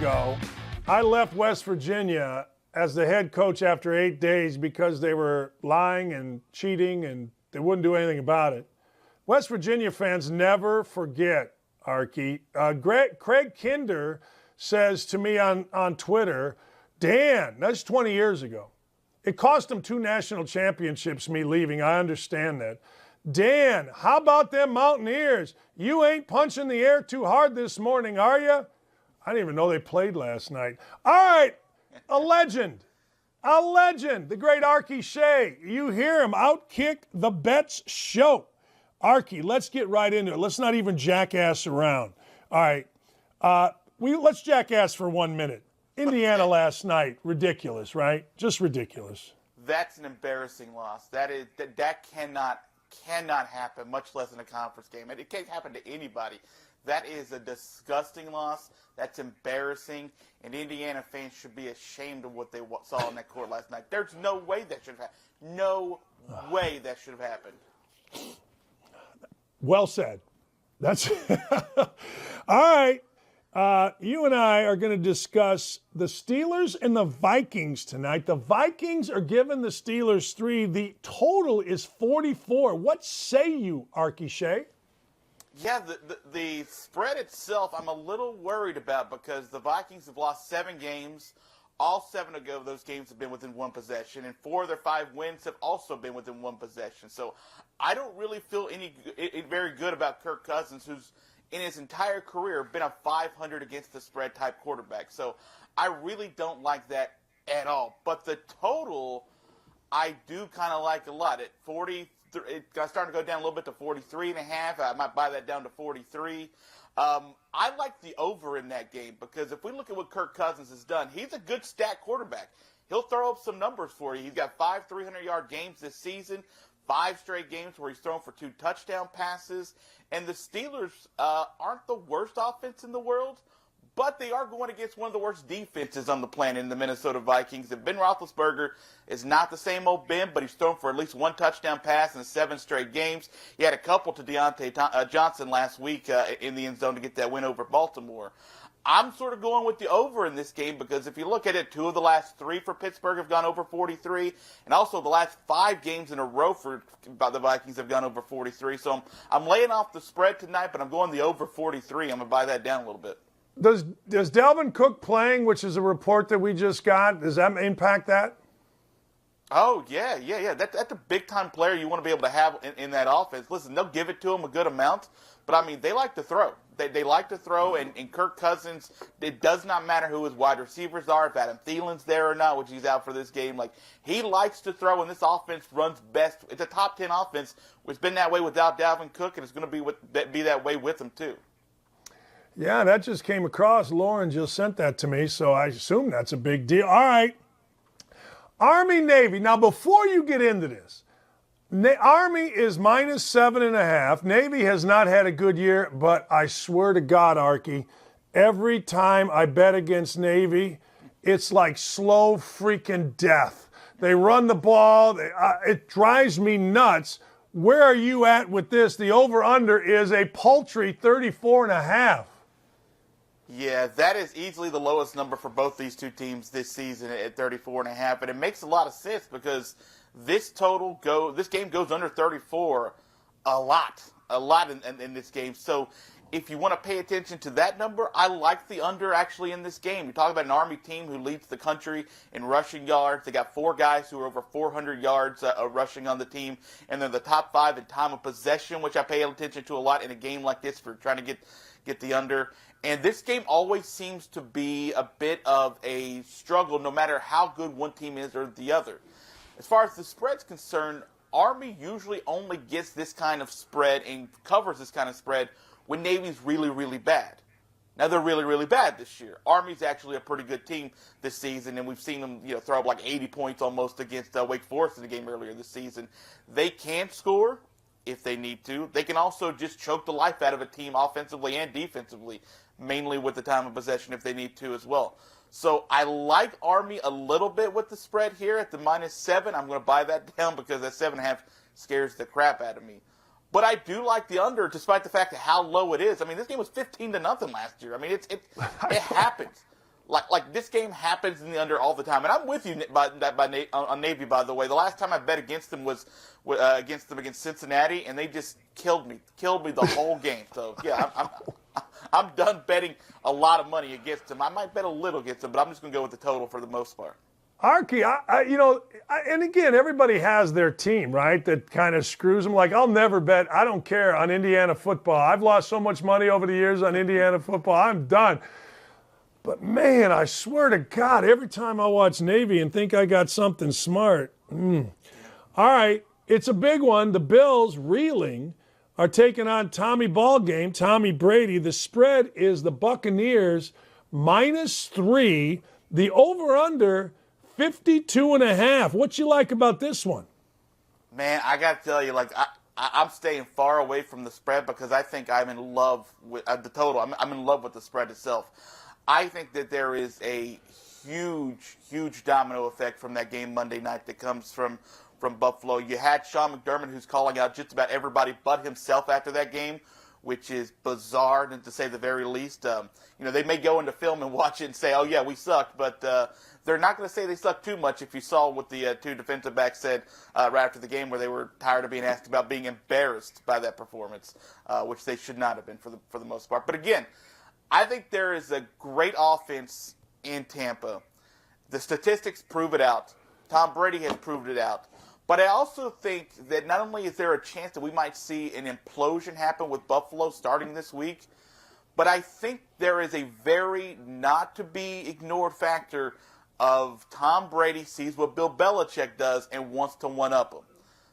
ago, I left West Virginia as the head coach after 8 days because they were lying and cheating and they wouldn't do anything about it. West Virginia fans never forget, Arky. Craig Kinder says to me on Twitter, Dan, that's 20 years ago. It cost them 2 national championships, me leaving. I understand that. Dan, how about them Mountaineers? You ain't punching the air too hard this morning, are you? I didn't even know they played last night. All right, a legend, the great Arky Shea. You hear him, Outkick the Bets show. Arky, let's get right into it. Let's not even jackass around. All right, let's jackass for 1 minute. Indiana last night, ridiculous, right? Just ridiculous. That's an embarrassing loss. That cannot happen, much less in a conference game. And it can't happen to anybody. That is a disgusting loss. That's embarrassing. And Indiana fans should be ashamed of what they saw in that court last night. There's no way that should have happened. No way that should have happened. Well said. That's all right. You and I are going to discuss the Steelers and the Vikings tonight. The Vikings are giving the Steelers 3. The total is 44. What say you, Arky Shea? Yeah, the spread itself I'm a little worried about because the Vikings have lost 7 games. All 7 of those games have been within 1 possession, and 4 of their 5 wins have also been within 1 possession. So I don't really feel very good about Kirk Cousins, who's in his entire career been a 500 against the spread type quarterback. So I really don't like that at all. But the total I do kind of like a lot. At 40, it's starting to go down a little bit to 43.5. I might buy that down to 43. I like the over in that game because if we look at what Kirk Cousins has done, he's a good stat quarterback. He'll throw up some numbers for you. He's got 5 300-yard games this season, 5 straight games where he's thrown for 2 touchdown passes. And the Steelers aren't the worst offense in the world, but they are going against one of the worst defenses on the planet in the Minnesota Vikings. And Ben Roethlisberger is not the same old Ben, but he's thrown for at least 1 touchdown pass in 7 straight games. He had a couple to Deontay Johnson last week in the end zone to get that win over Baltimore. I'm sort of going with the over in this game because if you look at it, 2 of the last 3 for Pittsburgh have gone over 43, and also the last 5 games in a row for the Vikings have gone over 43. So I'm laying off the spread tonight, but I'm going the over 43. I'm going to buy that down a little bit. Does Dalvin Cook playing, which is a report that we just got, does that impact that? Oh, yeah. That's a big-time player you want to be able to have in that offense. Listen, they'll give it to him a good amount, but, I mean, they like to throw. They like to throw, and Kirk Cousins, it does not matter who his wide receivers are, if Adam Thielen's there or not, which he's out for this game. Like, he likes to throw, and this offense runs best. It's a top 10 offense. It's been that way without Dalvin Cook, and it's going to be that way with him, too. Yeah, that just came across. Lauren just sent that to me, so I assume that's a big deal. All right. Army, Navy. Now, before you get into this, Army is minus 7.5. Navy has not had a good year, but I swear to God, Arky, every time I bet against Navy, it's like slow freaking death. They run the ball. It drives me nuts. Where are you at with this? The over-under is a paltry 34.5. Yeah, that is easily the lowest number for both these 2 teams this season at 34.5, and it makes a lot of sense because this game goes under 34 a lot in this game. So if you want to pay attention to that number, I like the under actually in this game. You're talking about an Army team who leads the country in rushing yards. They got 4 guys who are over 400 yards rushing on the team, and they're the top 5 in time of possession, which I pay attention to a lot in a game like this for trying to get the under. And this game always seems to be a bit of a struggle no matter how good one team is or the other. As far as the spread's concerned, Army usually only gets this kind of spread and covers this kind of spread when Navy's really, really bad. Now, they're really, really bad this year. Army's actually a pretty good team this season, and we've seen them throw up like 80 points almost against Wake Forest in the game earlier this season. They can score if they need to. They can also just choke the life out of a team offensively and defensively, mainly with the time of possession if they need to as well. So I like Army a little bit with the spread here at the minus 7. I'm going to buy that down because that 7.5 scares the crap out of me. But I do like the under, despite the fact of how low it is. I mean, this game was 15-0 last year. I mean, it happens. Like this game happens in the under all the time, and I'm with you on Navy. By the way, the last time I bet against them was against Cincinnati, and they just killed me the whole game. So yeah, I'm done betting a lot of money against them. I might bet a little against them, but I'm just going to go with the total for the most part. Arky, and again, everybody has their team, right, that kind of screws them. Like, I'll never bet, I don't care, on Indiana football. I've lost so much money over the years on Indiana football. I'm done. But, man, I swear to God, every time I watch Navy and think I got something smart. All right, it's a big one. The Bills, reeling, are taking on Tommy Ballgame, Tommy Brady. The spread is the Buccaneers -3. The over-under, 52.5. What you like about this one? Man, I got to tell you, I'm staying far away from the spread because I think I'm in love with the total. I'm in love with the spread itself. I think that there is a huge domino effect from that game Monday night that comes from Buffalo. You had Sean McDermott, who's calling out just about everybody but himself after that game, which is bizarre, to say the very least. They may go into film and watch it and say, oh, yeah, we sucked, but they're not going to say they sucked too much if you saw what the two defensive backs said right after the game, where they were tired of being asked about being embarrassed by that performance, which they should not have been for the most part. But again, I think there is a great offense in Tampa. The statistics prove it out. Tom Brady has proved it out. But I also think that not only is there a chance that we might see an implosion happen with Buffalo starting this week, but I think there is a very not-to-be-ignored factor of Tom Brady sees what Bill Belichick does and wants to one-up him.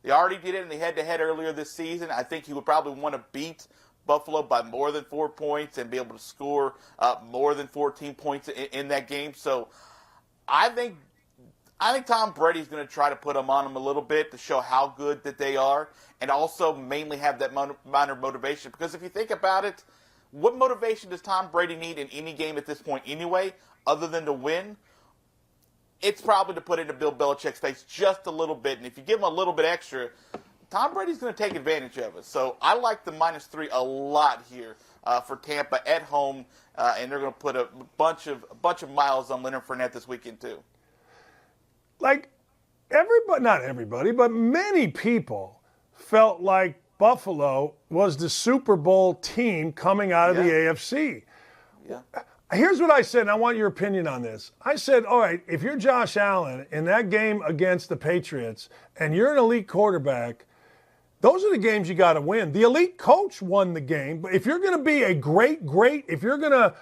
They already did it in the head-to-head earlier this season. I think he would probably want to beat Buffalo by more than 4 points and be able to score more than 14 points in that game. So I think Tom Brady's going to try to put them on him a little bit to show how good that they are, and also mainly have that minor motivation. Because if you think about it, what motivation does Tom Brady need in any game at this point anyway, other than to win? It's probably to put it into Bill Belichick's face just a little bit. And if you give him a little bit extra, Tom Brady's going to take advantage of it. So I like the -3 a lot here for Tampa at home, and they're going to put a bunch of miles on Leonard Fournette this weekend too. Like, not everybody, but many people felt like Buffalo was the Super Bowl team coming out of the AFC. Yeah. Here's what I said, and I want your opinion on this. I said, all right, if you're Josh Allen in that game against the Patriots and you're an elite quarterback, those are the games you got to win. The elite coach won the game, but if you're going to be a great, if you're going to,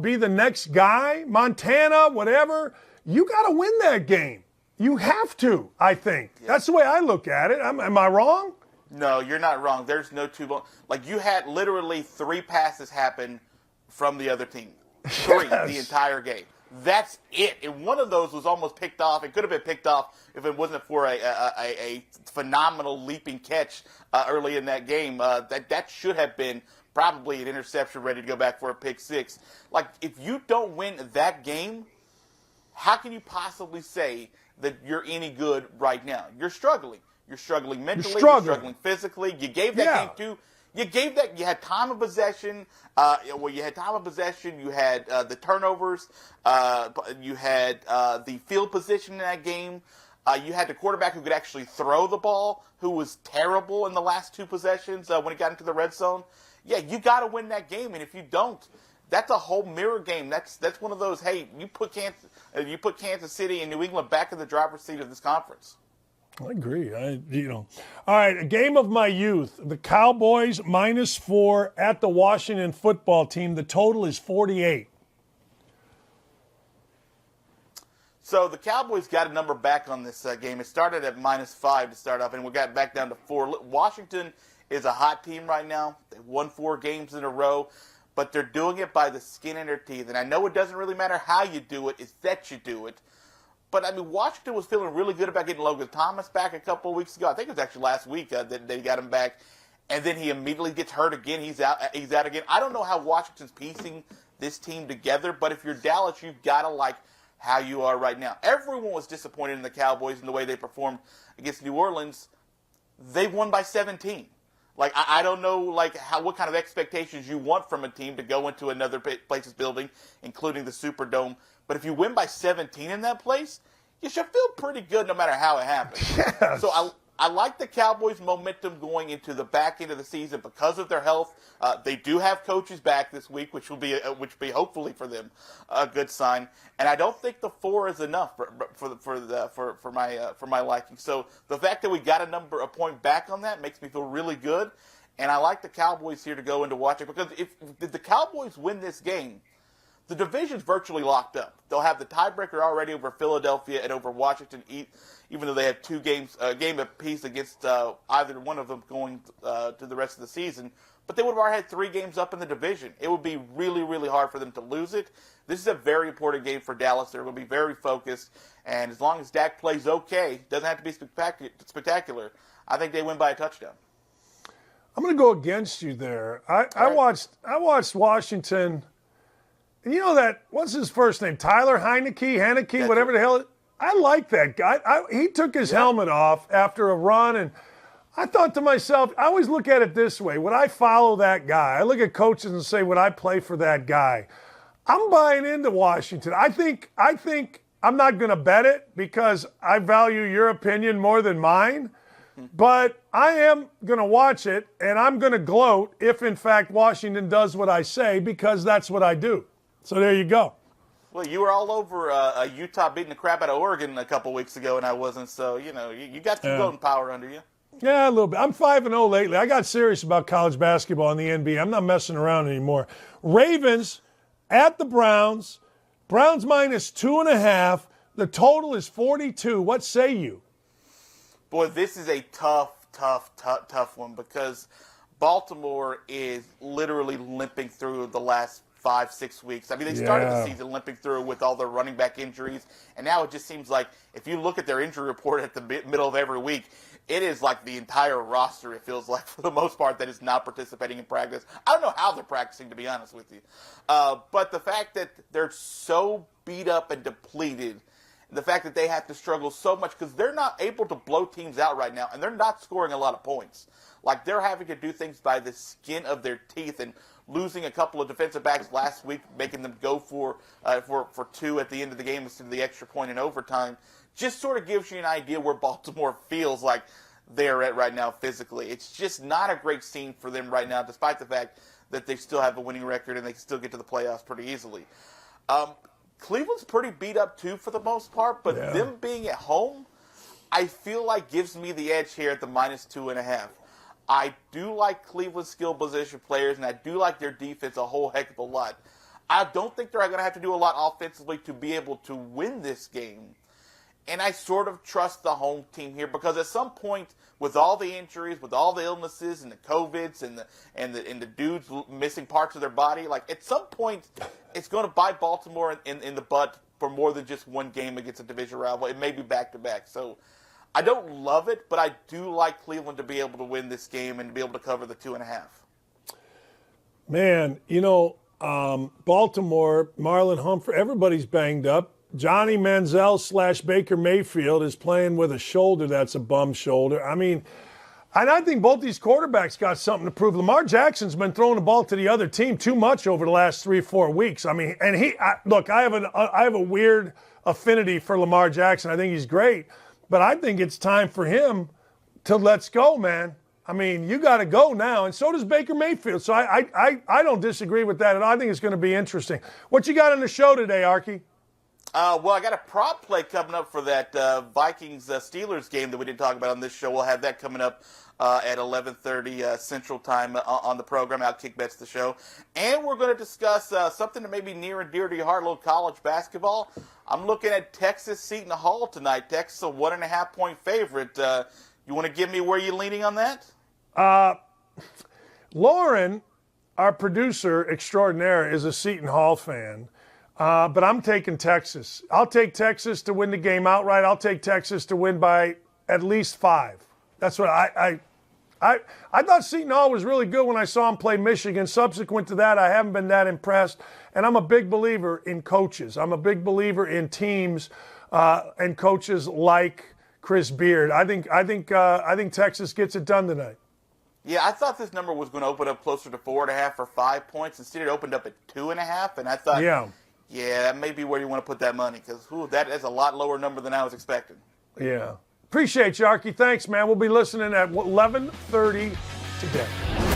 be the next guy, Montana, whatever, you got to win that game. You have to, I think. Yeah. That's the way I look at it. Am I wrong? No, you're not wrong. There's no two. Like, you had literally 3 passes happen from the other team. 3 the entire game. That's it. And one of those was almost picked off. It could have been picked off if it wasn't for a phenomenal leaping catch early in that game. That should have been probably an interception ready to go back for a pick 6. Like, if you don't win that game, how can you possibly say that you're any good right now? You're struggling. You're struggling mentally. You're struggling physically. You gave that game to. You had time of possession. You had time of possession. You had the turnovers. You had the field position in that game. You had the quarterback who could actually throw the ball, who was terrible in the last 2 possessions when he got into the red zone. Yeah, you got to win that game, and if you don't, that's a whole mirror game. That's one of those. Hey, you put Kansas City and New England back in the driver's seat of this conference. I agree. All right, a game of my youth. The Cowboys -4 at the Washington football team. The total is 48. So the Cowboys got a number back on this game. It started at -5 to start off, and we got back down to 4. Washington is a hot team right now. They've won 4 games in a row, but they're doing it by the skin in their teeth. And I know it doesn't really matter how you do it, it's that you do it. But, I mean, Washington was feeling really good about getting Logan Thomas back a couple of weeks ago. I think it was actually last week that they got him back. And then he immediately gets hurt again. He's out again. I don't know how Washington's piecing this team together, but if you're Dallas, you've got to like how you are right now. Everyone was disappointed in the Cowboys in the way they performed against New Orleans. They won by 17. Like, I don't know, like, what kind of expectations you want from a team to go into another place's building, including the Superdome. But if you win by 17 in that place, you should feel pretty good no matter how it happens. Yes. So I like the Cowboys' momentum going into the back end of the season because of their health. They do have coaches back this week, which will be hopefully for them a good sign. And I don't think the 4 is enough for my liking. So the fact that we got a point back on that makes me feel really good. And I like the Cowboys here to go into watching, because if the Cowboys win this game, the division's virtually locked up. They'll have the tiebreaker already over Philadelphia and over Washington, even though they have two games, a game apiece against either one of them going to the rest of the season. But they would have already had 3 games up in the division. It would be really, really hard for them to lose it. This is a very important game for Dallas. They're going to be very focused. And as long as Dak plays okay, doesn't have to be spectacular, I think they win by a touchdown. I'm going to go against you there. I watched Washington. And you know that, what's his first name? Tyler Heineke, whatever the hell. I like that guy. He took his helmet off after a run, and I thought to myself, I always look at it this way. Would I follow that guy? I look at coaches and say, would I play for that guy? I'm buying into Washington. I think I'm not going to bet it because I value your opinion more than mine. But I am going to watch it, and I'm going to gloat if, in fact, Washington does what I say, because that's what I do. So there you go. Well, you were all over Utah beating the crap out of Oregon a couple weeks ago, and I wasn't. So, you got some gloating power under you. Yeah, a little bit. I'm 5-0 lately. I got serious about college basketball in the NBA. I'm not messing around anymore. Ravens at the Browns. Browns minus 2.5. The total is 42. What say you? Boy, this is a tough one, because Baltimore is literally limping through the last 5-6 weeks. I mean, they started the season limping through with all their running back injuries, and now it just seems like if you look at their injury report at the middle of every week, it is like the entire roster, it feels like, for the most part, that is not participating in practice. I don't know how they're practicing, to be honest with you. But the fact that they're so beat up and depleted, the fact that they have to struggle so much because they're not able to blow teams out right now, and they're not scoring a lot of points. Like, they're having to do things by the skin of their teeth, and losing a couple of defensive backs last week, making them go for 2 at the end of the game instead of the extra point in overtime, just sort of gives you an idea where Baltimore feels like they're at right now physically. It's just not a great scene for them right now, despite the fact that they still have a winning record and they can still get to the playoffs pretty easily. Cleveland's pretty beat up too for the most part, but them being at home, I feel like gives me the edge here at the minus 2.5. I do like Cleveland's skill position players, and I do like their defense a whole heck of a lot. I don't think they're going to have to do a lot offensively to be able to win this game. And I sort of trust the home team here, because at some point, with all the injuries, with all the illnesses and the COVIDs and the dudes missing parts of their body, like, at some point, it's going to bite Baltimore in the butt for more than just one game against a division rival. It may be back-to-back. So I don't love it, but I do like Cleveland to be able to win this game and to be able to cover the 2.5. Man, Baltimore, Marlon Humphrey, everybody's banged up. Johnny Manziel / Baker Mayfield is playing with a shoulder that's a bum shoulder. I mean, and I think both these quarterbacks got something to prove. Lamar Jackson's been throwing the ball to the other team too much over the last 3 or 4 weeks. I mean, and I have a weird affinity for Lamar Jackson. I think he's great, but I think it's time for him to let's go, man. I mean, you got to go now, and so does Baker Mayfield. So I don't disagree with that at all. I think it's going to be interesting. What you got on the show today, Arky? Well, I got a prop play coming up for that Vikings-Steelers game that we didn't talk about on this show. We'll have that coming up at 11:30 Central Time on the program. Outkick Bets the show. And we're going to discuss something that may be near and dear to your heart, a little college basketball. I'm looking at Texas Seton Hall tonight. Texas, a 1.5-point favorite. You want to give me where you're leaning on that? Lauren, our producer extraordinaire, is a Seton Hall fan. But I'm taking Texas. I'll take Texas to win the game outright. I'll take Texas to win by at least 5. That's what I thought Seton Hall was really good when I saw him play Michigan. Subsequent to that, I haven't been that impressed. And I'm a big believer in coaches. I'm a big believer in teams and coaches like Chris Beard. I think Texas gets it done tonight. Yeah, I thought this number was going to open up closer to 4.5 or 5 points. Instead, it opened up at 2.5, and I thought, yeah, that may be where you want to put that money because that is a lot lower number than I was expecting. Yeah. Appreciate you, Arky. Thanks, man. We'll be listening at 11:30 today.